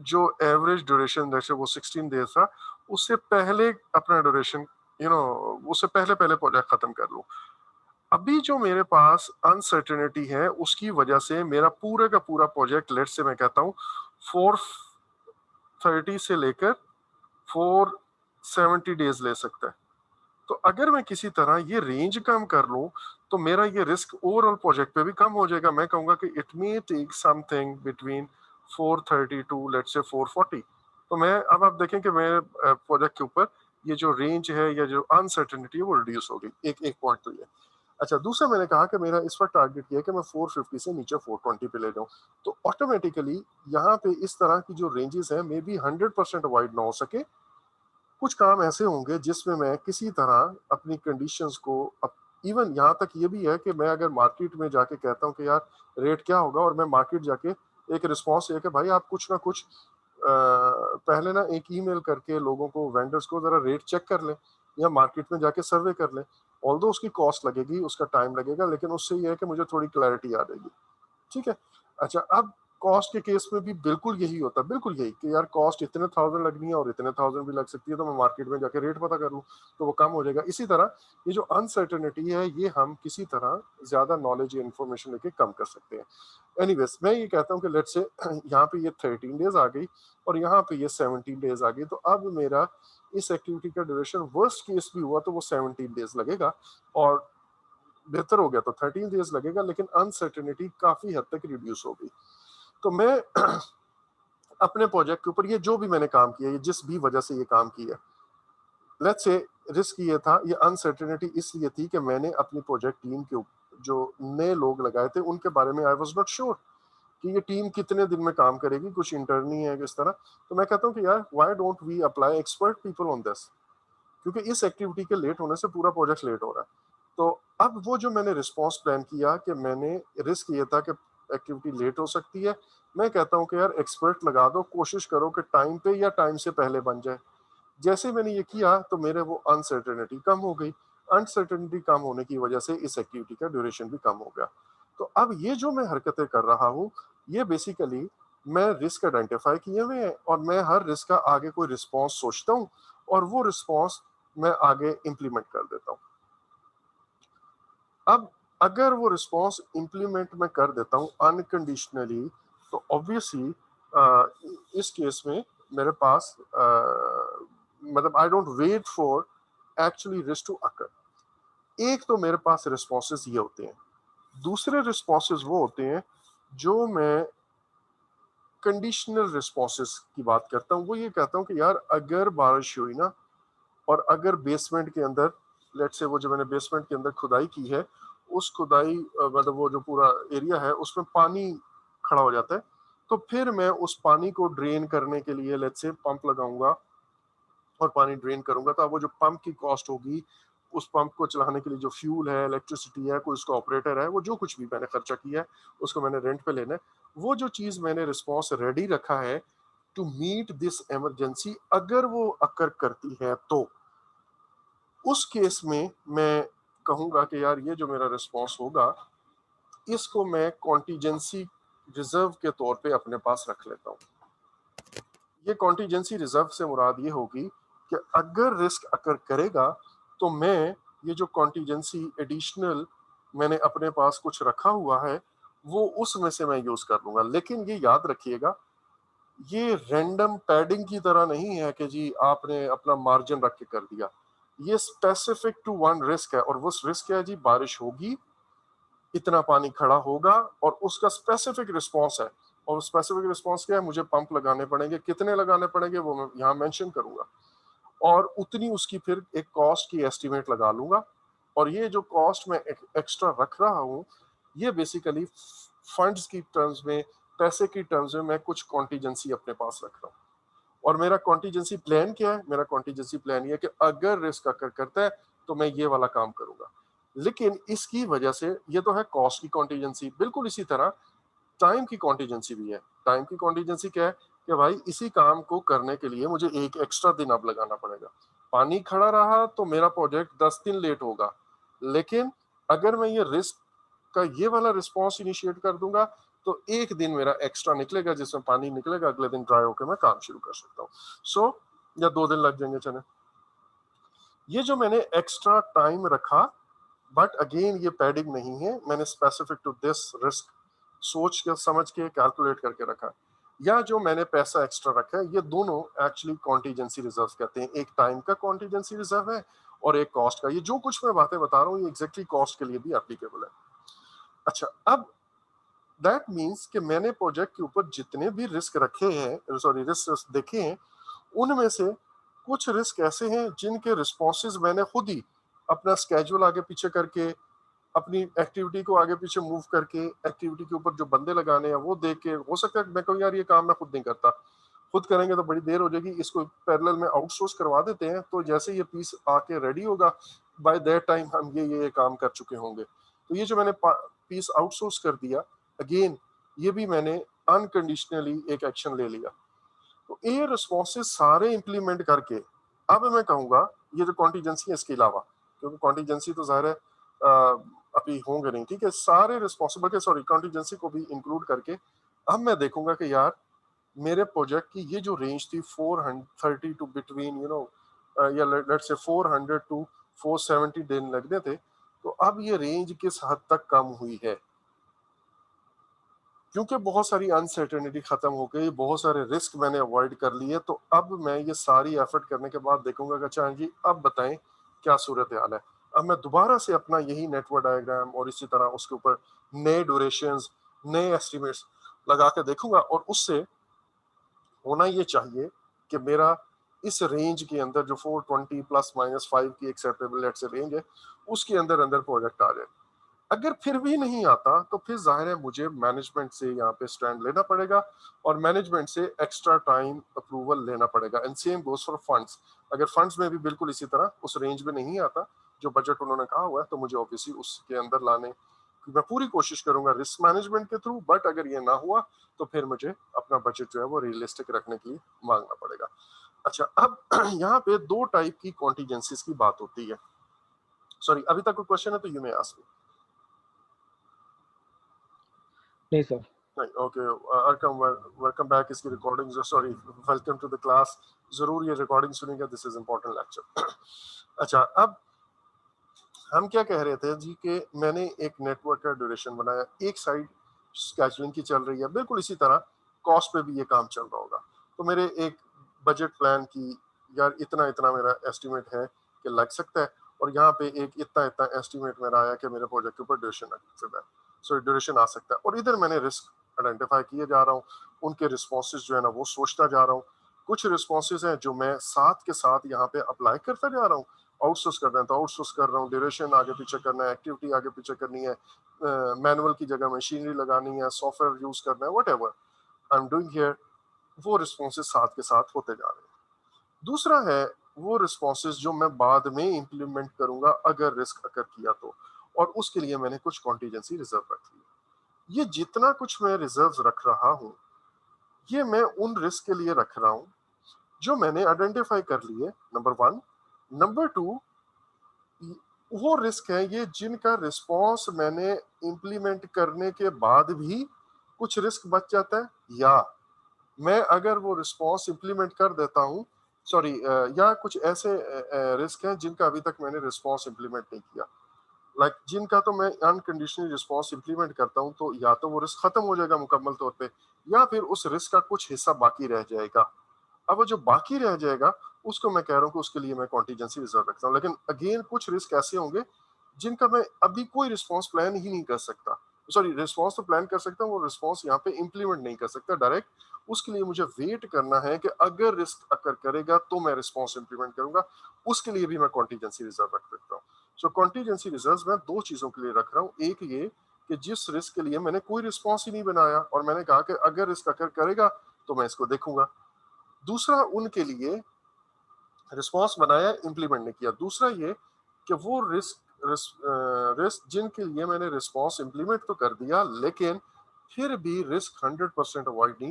जो एवरेज ड्यूरेशन जैसे वो 16 डेज था उससे पहले अपना ड्यूरेशन उससे पहले पहले प्रोजेक्ट खत्म कर लूं। अभी जो मेरे पास अनसर्टेनिटी है उसकी वजह से मेरा पूरा का पूरा प्रोजेक्ट, लेट से मैं कहता हूँ 430 से लेकर 470 डेज ले सकता है। तो अगर मैं किसी तरह ये रेंज कम कर लूं तो मेरा ये रिस्क ओवरऑल प्रोजेक्ट पे भी कम हो जाएगा। मैं कहूंगा कि it may take something between 430 to let's say 440। तो मैं अब आप देखें कि मेरे प्रोजेक्ट के ऊपर ये जो रेंज है या जो अनसर्टेनिटी है वो रिड्यूस हो गई। एक पॉइंट तो ये। अच्छा, दूसरा मैंने कहा कि मेरा इस वक्त टारगेट ये है कि मैं 450 से नीचे 420 पे ले जाऊं। तो ऑटोमेटिकली यहाँ पे इस तरह की जो रेंजेस है मे बी 100% अवॉइड ना हो सके। कुछ काम ऐसे होंगे जिसमें मैं किसी तरह अपनी कंडीशंस को, इवन यहाँ तक ये भी है कि मैं अगर मार्केट में जाके कहता हूँ कि यार रेट क्या होगा, और मैं मार्केट जाके एक रिस्पॉन्स ये कि भाई आप कुछ ना कुछ पहले ना एक ईमेल करके लोगों को, वेंडर्स को जरा रेट चेक कर लें या मार्केट में जाके सर्वे कर लें। ऑल्दो उसकी कॉस्ट लगेगी, उसका टाइम लगेगा, लेकिन उससे ये है कि मुझे थोड़ी क्लैरिटी आ जाएगी। ठीक है। अच्छा, अब कॉस्ट के केस में भी बिल्कुल यही होता है, बिल्कुल यही कि यार कॉस्ट इतने 1000 लगनी है और इतने 1000 भी लग सकती है, तो मैं मार्केट में जाके रेट पता कर लूँ तो वो कम हो जाएगा। इसी तरह ये जो अनसर्टेनिटी है ये हम किसी तरह ज्यादा नॉलेज या इन्फॉर्मेशन लेके कम कर सकते हैं। एनीवेज, मैं ये कहता हूँ कि लेट से यहाँ पे ये 13 डेज आ गई और यहाँ पे ये 17 डेज आ गई, तो अब मेरा इस एक्टिविटी का ड्यूरेशन वर्स्ट केस भी हुआ तो वो 17 डेज लगेगा, और बेहतर हो गया तो 13 डेज लगेगा, लेकिन अनसर्टेनिटी काफी हद तक रिड्यूस हो गई। तो मैं अपने प्रोजेक्ट के ऊपर ये जो भी मैंने काम किया, ये जिस भी वजह से ये काम किया, लेट्स से रिस्क ये था, ये अनसर्टेनिटी इसलिए थी कि मैंने अपनी प्रोजेक्ट टीम के जो नए लोग लगाए थे उनके बारे में आई वाज नॉट श्योर कि ये टीम कितने दिन में काम करेगी, कुछ इंटर्नी है किस तरह। तो मैं कहता हूँ कि यार why don't we apply expert people on this, क्योंकि इस एक्टिविटी के लेट होने से पूरा प्रोजेक्ट लेट हो रहा है। तो अब वो जो मैंने रिस्पॉन्स प्लान किया कि मैंने, रिस्क ये था कि एक्टिविटी लेट हो सकती है, मैं कहता हूँ कि यार एक्सपर्ट लगा दो, कोशिश करो कि टाइम पे या टाइम से पहले बन जाए। जैसे मैंने ये किया तो मेरे वो अनसर्टेनिटी कम हो गई। अनसर्टेनिटी कम होने की वजह से इस एक्टिविटी का ड्यूरेशन भी कम हो गया। तो अब ये जो मैं हरकतें कर रहा हूँ ये बेसिकली मैं रिस्क आइडेंटिफाई किए हुए हैं और मैं हर रिस्क का आगे कोई रिस्पॉन्स सोचता हूँ और वो रिस्पॉन्स मैं आगे इंप्लीमेंट कर देता हूँ। अब अगर वो रिस्पॉन्स इंप्लीमेंट मैं कर देता हूँ अनकंडीशनली, तो ऑब्वियसली इस केस में मेरे पास मतलब I don't wait for actually risk to occur. एक तो मेरे पास रिस्पॉन्सेज ये होते हैं, दूसरे रिस्पॉन्सेज वो होते हैं जो मैं कंडीशनल रिस्पॉन्सेज की बात करता हूँ। वो ये कहता हूँ कि यार अगर बारिश हुई ना, और अगर बेसमेंट के अंदर, लेट से वो जो मैंने बेसमेंट के अंदर खुदाई की है उस खुदाई मतलब वो जो पूरा एरिया है उसमें पानी खड़ा हो जाता है, तो फिर मैं उस पानी को ड्रेन करने के लिए लेट्स से पंप लगाऊंगा और पानी ड्रेन करूंगा। तो अब वो जो पंप की कॉस्ट होगी, उस पंप को चलाने के लिए जो फ्यूल है, इलेक्ट्रिसिटी है, कोई उसका ऑपरेटर है, वो जो कुछ भी मैंने खर्चा किया है उसको मैंने रेंट पे लेना है। वो जो चीज मैंने रिस्पॉन्स रेडी रखा है टू मीट दिस इमरजेंसी, अगर वो अकर करती है तो उस केस में मैं कहूंगा कि यार ये जो मेरा रिस्पॉन्स होगा इसको मैं कॉन्टीजेंसी रिजर्व के तौर पे अपने पास रख लेता हूँ। ये कॉन्टीजेंसी रिजर्व से मुराद ये होगी कि अगर रिस्क अकर करेगा तो मैं ये जो कॉन्टीजेंसी एडिशनल मैंने अपने पास कुछ रखा हुआ है वो उसमें से मैं यूज कर लूंगा। लेकिन ये याद रखिएगा, ये रैंडम पैडिंग की तरह नहीं है कि जी आपने अपना मार्जिन रख के कर दिया। ये स्पेसिफिक टू वन रिस्क है, और वो रिस्क क्या है जी, बारिश होगी, इतना पानी खड़ा होगा और उसका स्पेसिफिक रिस्पॉन्स है। और स्पेसिफिक रिस्पॉन्स क्या है, मुझे पंप लगाने पड़ेंगे, कितने लगाने पड़ेंगे वो मैं यहाँ मेंशन करूंगा, और उतनी उसकी फिर एक कॉस्ट की एस्टिमेट लगा लूंगा। और ये जो कॉस्ट मैं एक्स्ट्रा रख रहा हूँ ये बेसिकली फंड्स की टर्म्स में, पैसे की टर्म्स में मैं कुछ कॉन्टीजेंसी अपने पास रख रहा हूँ। और मेरा कॉन्टीजेंसी प्लान क्या है, मेरा कॉन्टीजेंसी प्लान ये है कि अगर रिस्क अकर करता है तो मैं ये वाला काम करूंगा। लेकिन इसकी वजह से ये तो है कॉस्ट की कॉन्टीजेंसी, बिल्कुल इसी तरह टाइम की कॉन्टीजेंसी भी है। टाइम की कॉन्टीजेंसी क्या है कि भाई इसी काम को करने के लिए मुझे एक एक्स्ट्रा दिन अब लगाना पड़ेगा। पानी खड़ा रहा तो मेरा प्रोजेक्ट 10 दिन लेट होगा, लेकिन अगर मैं ये रिस्क का ये वाला रिस्पॉन्स इनिशिएट कर दूंगा तो एक दिन मेरा एक्स्ट्रा निकलेगा जिसमें पानी निकलेगा, अगले दिन ड्राई होकर मैं काम शुरू कर सकता हूँ। सो या 2 दिन लग जाएंगे चले। ये जो मैंने एक्स्ट्रा टाइम रखा, बट अगेन ये पैडिंग नहीं है, मैंने स्पेसिफिक टू दिस रिस्क सोच के समझ के कैलकुलेट करके रखा। या जो मैंने पैसा एक्स्ट्रा रखा है ये दोनों एक्चुअली कॉन्टीजेंसी रिजर्व कहते हैं। एक टाइम का कॉन्टीजेंसी रिजर्व है और एक कॉस्ट का। ये जो कुछ मैं बातें बता रहा हूँ ये एग्जैक्टली कॉस्ट के लिए भी एप्लीकेबल है। अच्छा, अब दैट मीन्स कि मैंने प्रोजेक्ट के ऊपर जितने भी रिस्क रखे हैं, सॉरी रिस्क देखे हैं, उनमें से कुछ रिस्क ऐसे हैं जिनके रिस्पॉन्सेज मैंने खुद ही अपना स्केड्यूल आगे पीछे करके, अपनी एक्टिविटी को आगे पीछे मूव करके, एक्टिविटी के ऊपर जो बंदे लगाने हैं वो देख के, हो सकता है मैं कहूँ यार ये काम मैं खुद नहीं करता, खुद करेंगे तो बड़ी देर हो जाएगी, इसको पैरेलल में आउटसोर्स करवा देते हैं, तो जैसे ये पीस आके रेडी होगा बाय दैट टाइम हम ये काम कर चुके होंगे। तो ये जो मैंने पीस आउटसोर्स कर दिया, अगेन ये भी मैंने अनकंडीशनली एक एक्शन ले लिया। तो ये रिस्पॉन्सेज सारे इंप्लीमेंट करके अब मैं कहूंगा ये जो कॉन्टीजेंसी है इसके अलावा, क्योंकि कॉन्टीजेंसी तो जाहिर है अभी होंगे नहीं, ठीक है, सारे रिस्पॉन्सिबल के सॉरी कॉन्टीजेंसी को भी इंक्लूड करके अब मैं देखूंगा कि यार मेरे प्रोजेक्ट की ये जो रेंज थी 430 टू बिटवीन या लेट्स से 400 टू 470 दिन लगने थे, तो अब ये रेंज किस हद तक कम हुई है, क्योंकि बहुत सारी अनसर्टेनिटी खत्म हो गई, बहुत सारे रिस्क मैंने अवॉइड कर लिए। तो अब मैं ये सारी एफर्ट करने के बाद देखूंगा कि चांद जी अब बताएं क्या सूरत हाल है। अब मैं दोबारा से अपना यही नेटवर्क डायग्राम और इसी तरह उसके ऊपर नए ड्यूरेशंस, नए एस्टिमेट्स लगा के देखूंगा, और उससे होना ये चाहिए कि मेरा इस रेंज के अंदर जो 420 प्लस माइनस 5 की एक्सेप्टेबल लेट से रेंज है उसके अंदर अंदर प्रोजेक्ट आ जाए। अगर फिर भी नहीं आता तो फिर जाहिर है मुझे मैनेजमेंट से यहाँ पे स्टैंड लेना पड़ेगा और मैनेजमेंट से एक्स्ट्रा टाइम अप्रूवल लेना पड़ेगा। And same goes for funds. अगर फंड्स में भी बिल्कुल इसी तरह उस रेंज में नहीं आता जो बजट उन्होंने कहा हुआ है, तो मुझे ऑब्वियसली उसके अंदर लाने की मैं पूरी कोशिश करूंगा रिस्क मैनेजमेंट के थ्रू। बट अगर ये ना हुआ तो फिर मुझे अपना बजट जो है वो रियलिस्टिक रखने के लिए मांगना पड़ेगा। अच्छा, अब यहाँ पे दो टाइप की कॉन्टीजेंसीज की बात होती है। सॉरी, अभी तक कोई क्वेश्चन है तो यू मे आस्क मी। नहीं sir. Right, okay. Welcome back. इसकी recording, sorry, welcome to the class. जरूर ये रिकॉर्डिंग सुनिएगा, दिस इज इम्पोर्टेंट लेक्चर। अच्छा, अब हम क्या कह रहे थे जी कि मैंने एक नेटवर्क का ड्यूरेशन बनाया, एक साइड स्केजुलिंग की चल रही है, बिल्कुल इसी तरह कॉस्ट पे भी ये काम चल रहा होगा। तो मेरे एक बजट प्लान की यार इतना इतना मेरा एस्टिमेट है कि लग सकता है, और यहाँ पे एक इतना इतना एस्टिमेट मेरा आया कि मेरे प्रोजेक्ट के ऊपर ड्यूरेशन है, सो ड्यूरेशन आ सकता है। और इधर मैंने रिस्क आइडेंटिफाई किए जा रहा हूँ, उनके रिस्पॉन्सेज जो है ना वो सोचता जा रहा हूँ। कुछ रिस्पॉन्सेज हैं जो मैं साथ के साथ यहाँ पे अप्लाई करता जा रहा हूँ, आउटसोर्स करना है तो आउटसोर्स कर रहा हूँ, ड्यूरेशन आगे पीछे करना है, एक्टिविटी आगे पीछे करनी है, मैनुअल की जगह मशीनरी लगानी है, सॉफ्टवेयर यूज करना है, what ever I am doing here, वो रिस्पॉन्सेज साथ के साथ होते जा रहे हैं। दूसरा है वो रिस्पॉन्सेज जो मैं बाद में इंप्लीमेंट करूंगा अगर रिस्क अकर किया तो, और उसके लिए मैंने कुछ कॉन्टीजेंसी रिजर्व रख ली। ये जितना कुछ मैं रिजर्व रख रहा हूँ ये मैं उन रिस्क के लिए रख रहा हूँ जो मैंने आइडेंटिफाई कर लिए, नंबर वन। नंबर टू, वो रिस्क है ये जिनका रिस्पॉन्स मैंने इंप्लीमेंट करने के बाद भी कुछ रिस्क बच जाता है, या मैं अगर वो रिस्पॉन्स इंप्लीमेंट कर देता हूँ, सॉरी, या कुछ ऐसे रिस्क हैं जिनका अभी तक मैंने रिस्पॉन्स इंप्लीमेंट नहीं किया, लाइक जिनका तो मैं अनकंडीशनल रिस्पॉन्स इंप्लीमेंट करता हूँ तो या तो वो रिस्क खत्म हो जाएगा मुकम्मल तौर पे, या फिर उस रिस्क का कुछ हिस्सा बाकी रह जाएगा। अब वो जो बाकी रह जाएगा उसको मैं कह रहा हूँ कि उसके लिए मैं कॉन्टीजेंसी रिजर्व रखता हूँ। लेकिन अगेन कुछ रिस्क ऐसे होंगे जिनका मैं अभी कोई रिस्पॉन्स प्लान ही नहीं कर सकता, सॉरी रिस्पॉन्स तो प्लान कर सकता हूँ, वो रिस्पॉन्स यहाँ पे इंप्लीमेंट नहीं कर सकता डायरेक्ट। उसके लिए मुझे वेट करना है कि अगर रिस्क अकर करेगा तो मैं रिस्पॉन्स इंप्लीमेंट करूंगा, उसके लिए भी मैं कॉन्टीजेंसी रिजर्व रख सकता हूँ। सो कॉन्टीजेंसी रिजर्व मैं दो चीजों के लिए रख रहा हूँ, एक ये कि जिस रिस्क के लिए मैंने कोई रिस्पॉन्स ही नहीं बनाया और मैंने कहा कि अगर रिस्क अकर करेगा तो मैं इसको देखूंगा। दूसरा उनके लिए रिस्पॉन्स बनाया, इंप्लीमेंट नहीं किया। दूसरा ये कि वो रिस्क जिनके लिए मैंने रिस्पॉन्स इंप्लीमेंट तो कर दिया लेकिन फिर भी रिस्क 100% अवॉइड नहीं